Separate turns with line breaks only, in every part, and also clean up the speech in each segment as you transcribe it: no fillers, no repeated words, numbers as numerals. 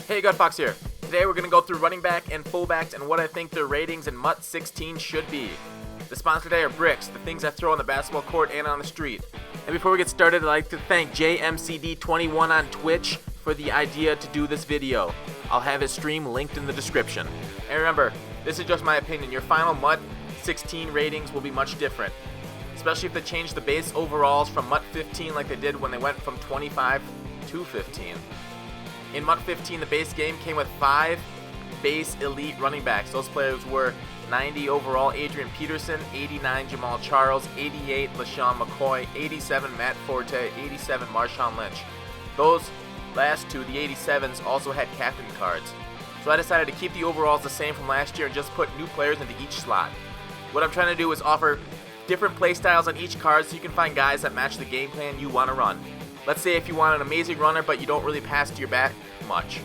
Hey, Fox here. Today we're going to go through running back and fullbacks and what I think their ratings in MUT 16 should be. The sponsor today are bricks, the things I throw on the basketball court and on the street. And before we get started, I'd like to thank JMCD21 on Twitch for the idea to do this video. I'll have his stream linked in the description. And remember, this is just my opinion. Your final MUT 16 ratings will be much different, especially if they change the base overalls from MUT 15 like they did when they went from 25 to 15. In MUT 15, the base game came with 5 base elite running backs. Those players were 90 overall Adrian Peterson, 89 Jamal Charles, 88 LaShawn McCoy, 87 Matt Forte, 87 Marshawn Lynch. Those last two, the 87s, also had captain cards. So I decided to keep the overalls the same from last year and just put new players into each slot. What I'm trying to do is offer different play styles on each card so you can find guys that match the game plan you want to run. Let's say if you want an amazing runner but you don't really pass to your back much,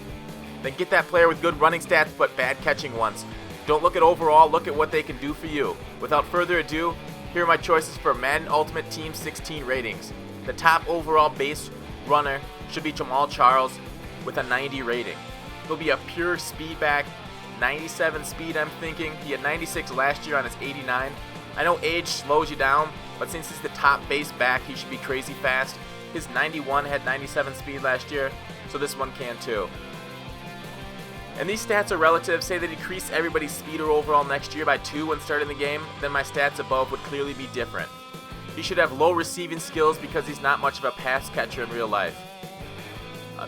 then get that player with good running stats but bad catching ones. Don't look at overall, look at what they can do for you. Without further ado, here are my choices for Madden Ultimate Team 16 ratings. The top overall base runner should be Jamal Charles with a 90 rating. He'll be a pure speed back, 97 speed I'm thinking. He had 96 last year on his 89. I know age slows you down, but since he's the top base back, he should be crazy fast. His 91 had 97 speed last year, so this one can too. And these stats are relative. Say they decrease everybody's speed or overall next year by 2 when starting the game, then my stats above would clearly be different. He should have low receiving skills because he's not much of a pass catcher in real life.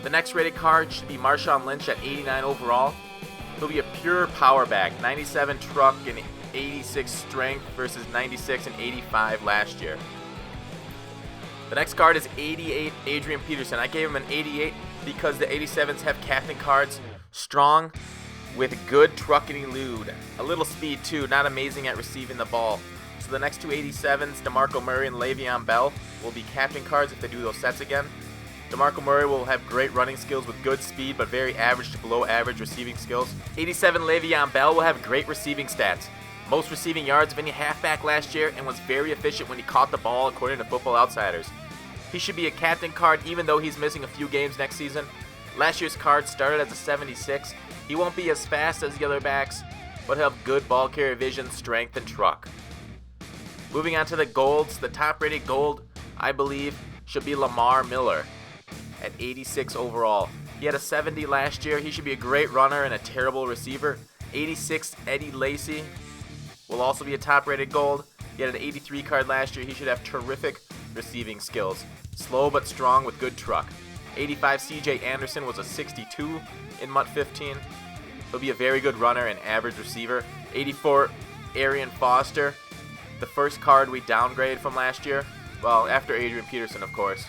The next rated card should be Marshawn Lynch at 89 overall. He'll be a pure power back, 97 truck and 86 strength versus 96 and 85 last year. The next card is 88 Adrian Peterson. I gave him an 88 because the 87s have captain cards, strong with good truck and elude. A little speed too, not amazing at receiving the ball. So the next two 87s, DeMarco Murray and Le'Veon Bell, will be captain cards if they do those sets again. DeMarco Murray will have great running skills with good speed but very average to below average receiving skills. 87 Le'Veon Bell will have great receiving stats. Most receiving yards of any halfback last year and was very efficient when he caught the ball according to Football Outsiders. He should be a captain card even though he's missing a few games next season. Last year's card started as a 76. He won't be as fast as the other backs, but he'll have good ball carrier vision, strength, and truck. Moving on to the golds, the top rated gold, I believe, should be Lamar Miller at 86 overall. He had a 70 last year. He should be a great runner and a terrible receiver. 86 Eddie Lacy will also be a top rated gold. He had an 83 card last year. He should have terrific receiving skills. Slow but strong with good truck. 85 CJ Anderson was a 62 in MUT 15. He'll be a very good runner and average receiver. 84 Arian Foster, the first card we downgraded from last year. Well, after Adrian Peterson, of course.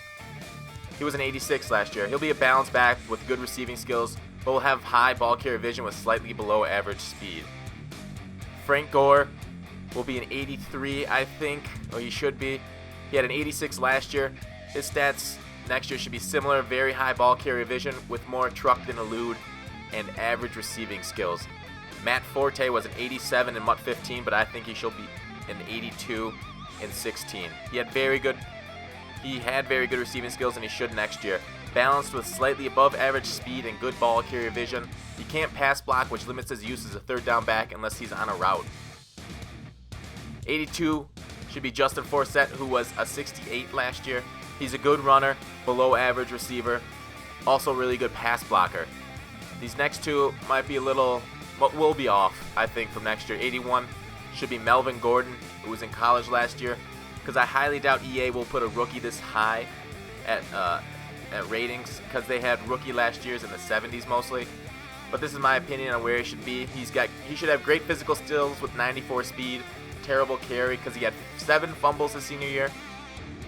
He was an 86 last year. He'll be a balanced back with good receiving skills, but will have high ball carrier vision with slightly below average speed. Frank Gore will be an 83, I think, or he should be. He had an 86 last year. His stats next year should be similar, very high ball carrier vision with more truck than elude and average receiving skills. Matt Forte was an 87 in MUT 15, but I think he should be an 82 in 16. He had very good receiving skills and he should next year. Balanced with slightly above average speed and good ball carrier vision. He can't pass block, which limits his use as a third down back unless he's on a route. 82 should be Justin Forsett, who was a 68 last year. He's a good runner, below average receiver, also really good pass blocker. These next two might be a little, but will be off, I think, from next year. 81 should be Melvin Gordon, who was in college last year, because I highly doubt EA will put a rookie this high at ratings, because they had rookie last year's in the 70s mostly. But this is my opinion on where he should be. He should have great physical skills with 94 speed, terrible carry because he had 7 fumbles his senior year.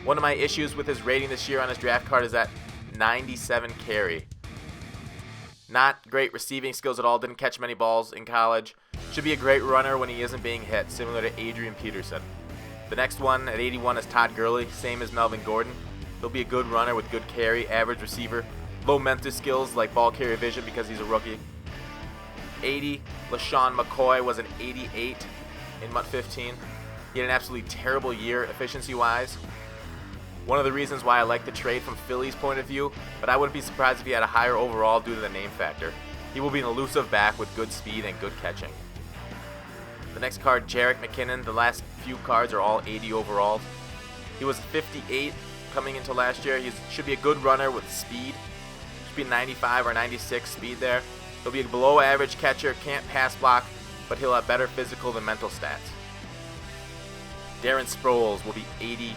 One of my issues with his rating this year on his draft card is that 97 carry. Not great receiving skills at all, didn't catch many balls in college. Should be a great runner when he isn't being hit, similar to Adrian Peterson. The next one at 81 is Todd Gurley, same as Melvin Gordon. He'll be a good runner with good carry, average receiver, low mental skills like ball carrier vision because he's a rookie. 80, LaShawn McCoy was an 88 in MUT 15. He had an absolutely terrible year efficiency-wise. One of the reasons why I like the trade from Philly's point of view, but I wouldn't be surprised if he had a higher overall due to the name factor. He will be an elusive back with good speed and good catching. The next card, Jerick McKinnon. The last few cards are all 80 overalls. He was 58 coming into last year. He should be a good runner with speed. Should be 95 or 96 speed there. He'll be a below average catcher, can't pass block, but he'll have better physical than mental stats. Darren Sproles will be 80,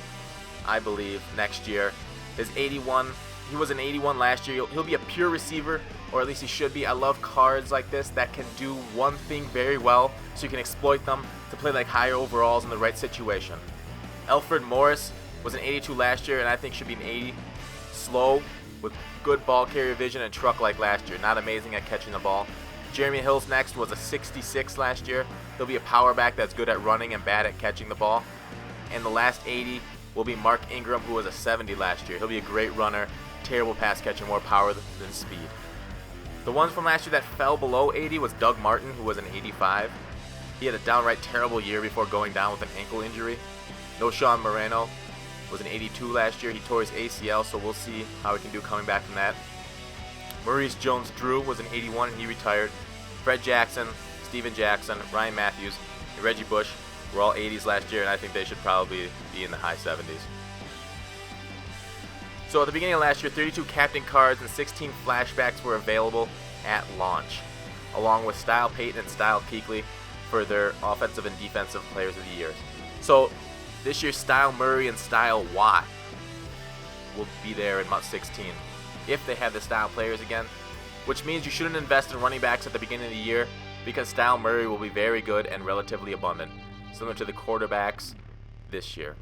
I believe, next year. His 81, he was an 81 last year. He'll be a pure receiver, or at least he should be. I love cards like this that can do one thing very well, so you can exploit them to play like higher overalls in the right situation. Alfred Morris was an 82 last year, and I think should be an 80. Slow, with good ball carrier vision and truck like last year. Not amazing at catching the ball. Jeremy Hills next was a 66 last year. He'll be a power back that's good at running and bad at catching the ball. And the last 80 will be Mark Ingram, who was a 70 last year. He'll be a great runner, terrible pass catcher, more power than speed. The ones from last year that fell below 80 was Doug Martin, who was an 85. He had a downright terrible year before going down with an ankle injury. Noshawn Moreno was an 82 last year. He tore his ACL, so we'll see how he can do coming back from that. Maurice Jones-Drew was an 81 and he retired. Fred Jackson, Steven Jackson, Ryan Matthews, and Reggie Bush were all 80s last year, and I think they should probably be in the high 70s. So at the beginning of last year, 32 captain cards and 16 flashbacks were available at launch, along with Style Payton and Style Kuechly for their offensive and defensive players of the year. So this year, Style Murray and Style Watt will be there in MUT 16 if they have the Style players again, which means you shouldn't invest in running backs at the beginning of the year because Style Murray will be very good and relatively abundant, similar to the quarterbacks this year.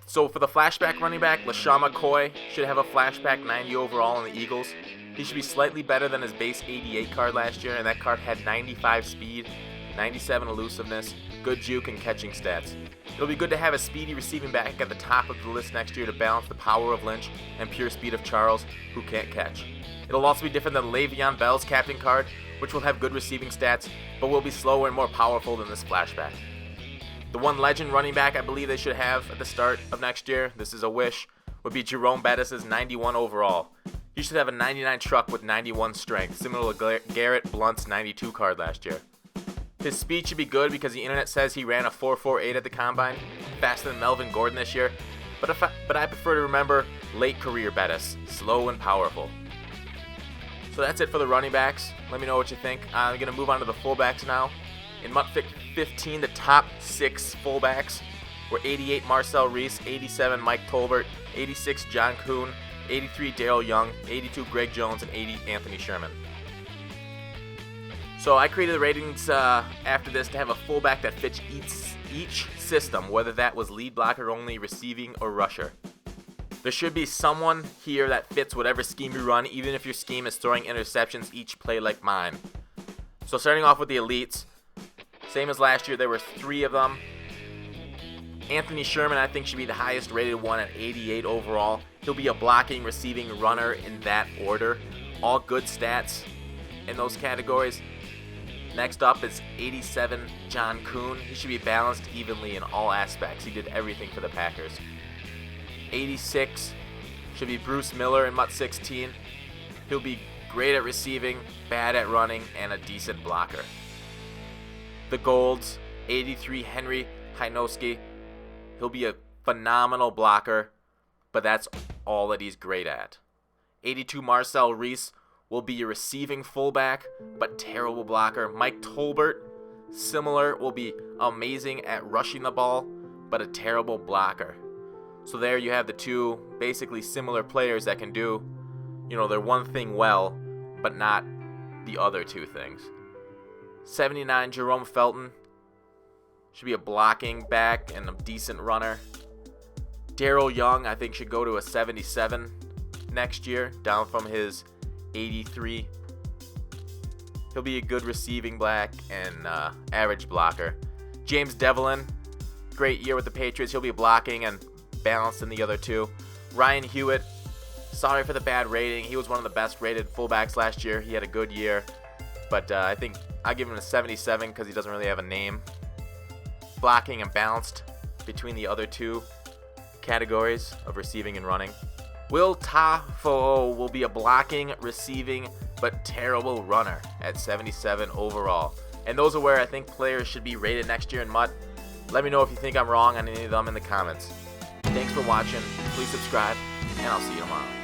So for the flashback running back, LaShawn McCoy should have a flashback 90 overall in the Eagles. He should be slightly better than his base 88 card last year, and that card had 95 speed, 97 elusiveness, good juke, and catching stats. It'll be good to have a speedy receiving back at the top of the list next year to balance the power of Lynch and pure speed of Charles, who can't catch. It'll also be different than Le'Veon Bell's captain card, which will have good receiving stats, but will be slower and more powerful than this flashback. The one legend running back I believe they should have at the start of next year, this is a wish, would be Jerome Bettis' 91 overall. He should have a 99 truck with 91 strength, similar to Garrett Blunt's 92 card last year. His speed should be good because the internet says he ran a 4.48 at the combine, faster than Melvin Gordon this year, but I prefer to remember late career Bettis, slow and powerful. So that's it for the running backs. Let me know what you think. I'm going to move on to the fullbacks now. In MUT 15, the top 6 fullbacks were 88 Marcel Reese, 87 Mike Tolbert, 86 John Kuhn, 83 Daryl Young, 82 Greg Jones, and 80 Anthony Sherman. So I created the ratings after this to have a fullback that fits each system, whether that was lead blocker only, receiving, or rusher. There should be someone here that fits whatever scheme you run, even if your scheme is throwing interceptions each play like mine. So starting off with the elites, same as last year, there were 3 of them. Anthony Sherman, I think, should be the highest rated one at 88 overall. He'll be a blocking, receiving, runner in that order. All good stats in those categories. Next up is 87 John Kuhn. He should be balanced evenly in all aspects. He did everything for the Packers. 86 should be Bruce Miller in MUT 16. He'll be great at receiving, bad at running, and a decent blocker. The Golds, 83 Henry Hynoski. He'll be a phenomenal blocker, but that's all that he's great at. 82 Marcel Reese will be a receiving fullback, but terrible blocker. Mike Tolbert, similar, will be amazing at rushing the ball, but a terrible blocker. So there you have the 2 basically similar players that can do, their one thing well, but not the other 2 things. 79 Jerome Felton should be a blocking back and a decent runner. Daryl Young, I think, should go to a 77 next year, down from his 83. He'll be a good receiving back and average blocker. James Devlin, great year with the Patriots. He'll be blocking and balanced in the other 2. Ryan Hewitt, sorry for the bad rating. He was one of the best rated fullbacks last year. He had a good year, but I think I'll give him a 77 because he doesn't really have a name. Blocking and balanced between the other 2. categories of receiving and running. Will Tafo'o will be a blocking, receiving, but terrible runner at 77 overall. And those are where I think players should be rated next year in MUT. Let me know if you think I'm wrong on any of them in the comments. Thanks for watching. Please subscribe, and I'll see you tomorrow.